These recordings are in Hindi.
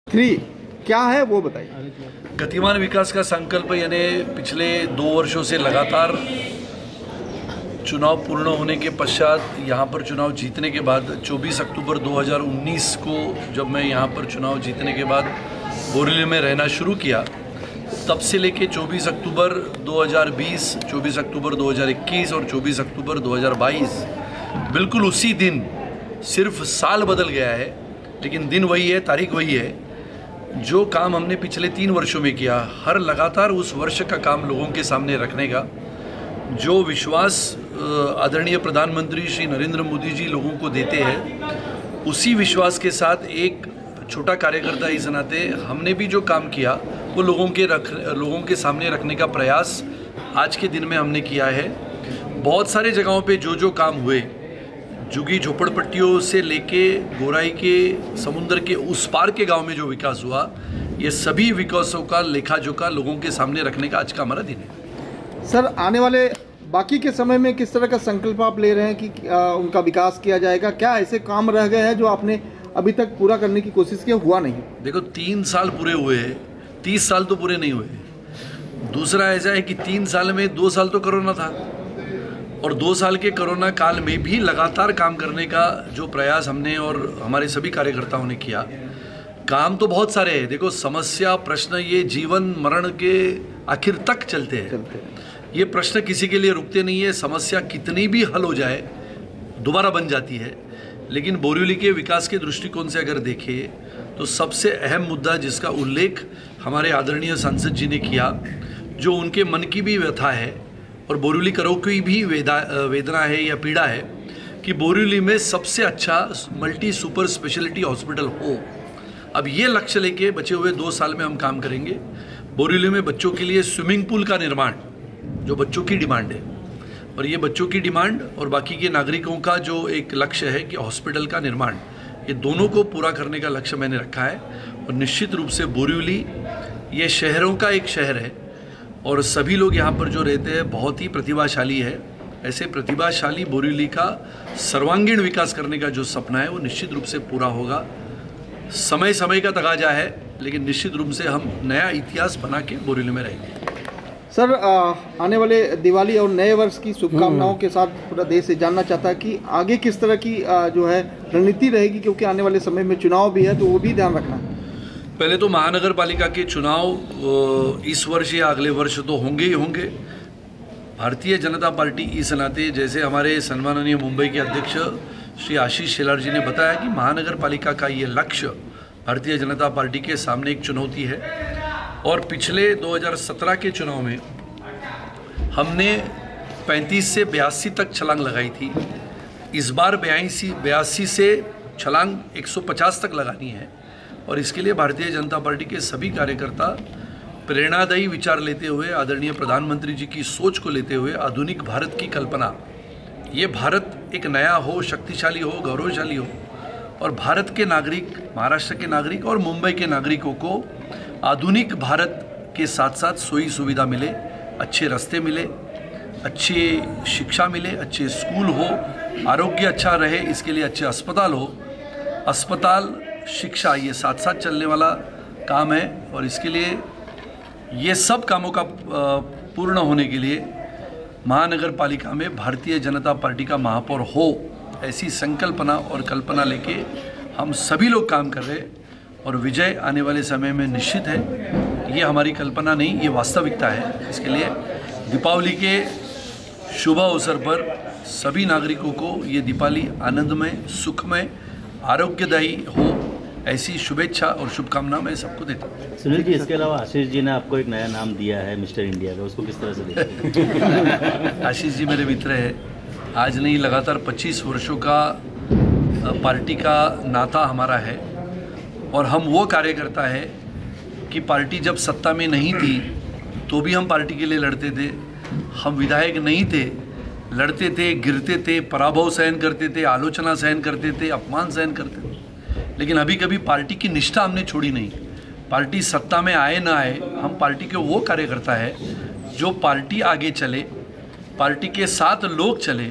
3 क्या है वो बताइए। गतिमान विकास का संकल्प यानी पिछले 2 वर्षों से लगातार चुनाव पूर्ण होने के पश्चात यहाँ पर चुनाव जीतने के बाद 24 अक्टूबर 2019 को जब मैं यहाँ पर चुनाव जीतने के बाद बोरीवली में रहना शुरू किया, तब से लेके 24 अक्टूबर 2020, 24 अक्टूबर 2021 और 24 अक्टूबर 2022 बिल्कुल उसी दिन, सिर्फ साल बदल गया है लेकिन दिन वही है, तारीख वही है। जो काम हमने पिछले 3 वर्षों में किया, हर लगातार उस वर्ष का काम लोगों के सामने रखने का जो विश्वास आदरणीय प्रधानमंत्री श्री नरेंद्र मोदी जी लोगों को देते हैं, उसी विश्वास के साथ एक छोटा कार्यकर्ता इस नाते हमने भी जो काम किया वो लोगों के सामने रखने का प्रयास आज के दिन में हमने किया है। बहुत सारे जगहों पे जो काम हुए, झुग्गी झोपड़पट्टियों से लेके गोराई के समुद्र के उस पार के गांव में जो विकास हुआ, ये सभी विकासों का लेखा जोखा लोगों के सामने रखने का आज का हमारा दिन है। सर, आने वाले बाकी के समय में किस तरह का संकल्प आप ले रहे हैं कि उनका विकास किया जाएगा? क्या ऐसे काम रह गए हैं जो आपने अभी तक पूरा करने की कोशिश की, हुआ नहीं? देखो, 3 साल पूरे हुए हैं, 30 साल तो पूरे नहीं हुए। दूसरा ऐसा है कि 3 साल में 2 साल तो कोरोना था और 2 साल के कोरोना काल में भी लगातार काम करने का जो प्रयास हमने और हमारे सभी कार्यकर्ताओं ने किया, काम तो बहुत सारे हैं। देखो, समस्या प्रश्न ये जीवन मरण के आखिर तक चलते हैं। ये प्रश्न किसी के लिए रुकते नहीं है। समस्या कितनी भी हल हो जाए दोबारा बन जाती है। लेकिन बोरीवली के विकास के दृष्टिकोण से अगर देखें तो सबसे अहम मुद्दा जिसका उल्लेख हमारे आदरणीय सांसद जी ने किया, जो उनके मन की भी व्यथा है और बोरीवली करो की भी वेदना है या पीड़ा है कि बोरीवली में सबसे अच्छा मल्टी सुपर स्पेशलिटी हॉस्पिटल हो। अब ये लक्ष्य लेके बचे हुए 2 साल में हम काम करेंगे। बोरीवली में बच्चों के लिए स्विमिंग पूल का निर्माण, जो बच्चों की डिमांड है, और ये बच्चों की डिमांड और बाकी के नागरिकों का जो एक लक्ष्य है कि हॉस्पिटल का निर्माण, ये दोनों को पूरा करने का लक्ष्य मैंने रखा है। और निश्चित रूप से बोरीवली ये शहरों का एक शहर है और सभी लोग यहाँ पर जो रहते हैं बहुत ही प्रतिभाशाली है। ऐसे प्रतिभाशाली बोरीवली का सर्वांगीण विकास करने का जो सपना है वो निश्चित रूप से पूरा होगा। समय का तकाजा है, लेकिन निश्चित रूप से हम नया इतिहास बना के बोरीवली में रहेंगे। सर, आने वाले दिवाली और नए वर्ष की शुभकामनाओं के साथ पूरा देश से जानना चाहता है कि आगे किस तरह की जो है रणनीति रहेगी, क्योंकि आने वाले समय में चुनाव भी है तो वो भी ध्यान रखना है। पहले तो महानगर पालिका के चुनाव इस वर्ष या अगले वर्ष तो होंगे ही होंगे। भारतीय जनता पार्टी इस नाते, जैसे हमारे सम्माननीय मुंबई के अध्यक्ष श्री आशीष शेलार जी ने बताया कि महानगर पालिका का ये लक्ष्य भारतीय जनता पार्टी के सामने एक चुनौती है। और पिछले 2017 के चुनाव में हमने 35 से 82 तक छलांग लगाई थी। इस बार 82 से छलांग 150 तक लगानी है और इसके लिए भारतीय जनता पार्टी के सभी कार्यकर्ता प्रेरणादायी विचार लेते हुए, आदरणीय प्रधानमंत्री जी की सोच को लेते हुए आधुनिक भारत की कल्पना, ये भारत एक नया हो, शक्तिशाली हो, गौरवशाली हो और भारत के नागरिक, महाराष्ट्र के नागरिक और मुंबई के नागरिकों को आधुनिक भारत के साथ साथ सोई सुविधा मिले, अच्छे रास्ते मिले, अच्छी शिक्षा मिले, अच्छे स्कूल हो, आरोग्य अच्छा रहे, इसके लिए अच्छे अस्पताल हो। अस्पताल, शिक्षा, ये साथ साथ चलने वाला काम है और इसके लिए ये सब कामों का पूर्ण होने के लिए महानगर पालिका में भारतीय जनता पार्टी का महापौर हो, ऐसी संकल्पना और कल्पना लेके हम सभी लोग काम कर रहे हैं और विजय आने वाले समय में निश्चित है। ये हमारी कल्पना नहीं, ये वास्तविकता है। इसके लिए दीपावली के शुभ अवसर पर सभी नागरिकों को ये दीपावली आनंदमय, सुखमय, आरोग्यदायी हो, ऐसी शुभेच्छा और शुभकामना मैं सबको देता हूँ। सुनील जी, इसके अलावा आशीष जी ने आपको एक नया नाम दिया है मिस्टर इंडिया का, उसको किस तरह से देखते हैं? आशीष जी मेरे मित्र हैं, आज नहीं लगातार 25 वर्षों का पार्टी का नाता हमारा है और हम वो कार्यकर्ता है कि पार्टी जब सत्ता में नहीं थी तो भी हम पार्टी के लिए लड़ते थे। हम विधायक नहीं थे, लड़ते थे, गिरते थे, पराभव सहन करते थे, आलोचना सहन करते थे, अपमान सहन करते थे, लेकिन अभी कभी पार्टी की निष्ठा हमने छोड़ी नहीं। पार्टी सत्ता में आए ना आए, हम पार्टी के वो कार्यकर्ता है जो पार्टी आगे चले, पार्टी के साथ लोग चले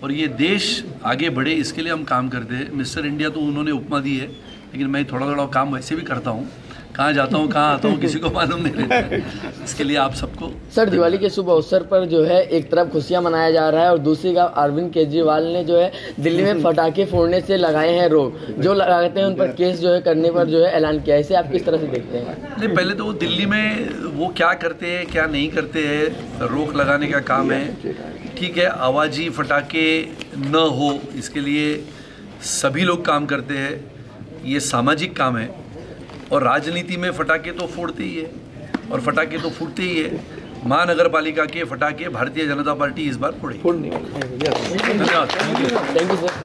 और ये देश आगे बढ़े, इसके लिए हम काम करते हैं। मिस्टर इंडिया तो उन्होंने उपमा दी है, लेकिन मैं थोड़ा थोड़ा काम वैसे भी करता हूँ, कहाँ जाता हूँ कहाँ आता हूँ किसी को मालूम नहीं रहता है। इसके लिए आप सबको। सर, दिवाली के शुभ अवसर पर जो है एक तरफ खुशियां मनाया जा रहा है और दूसरी तरफ अरविंद केजरीवाल ने जो है दिल्ली में पटाखे फोड़ने से लगाए हैं रोक, जो लगाते हैं उन पर केस जो है करने पर जो है ऐलान किया है। इसे आप किस तरह से देखते हैं? नहीं, पहले तो वो दिल्ली में वो क्या करते हैं क्या नहीं करते हैं, रोक लगाने का काम है, ठीक है। आवाज़ी फटाखे न हो इसके लिए सभी लोग काम करते हैं, ये सामाजिक काम है। और राजनीति में फटाके तो फोड़ते ही है और फटाके तो फूटते ही है। महानगर पालिका के फटाके भारतीय जनता पार्टी इस बार फोड़ेगी। फोड़ने वाली। धन्यवाद। Thank you sir.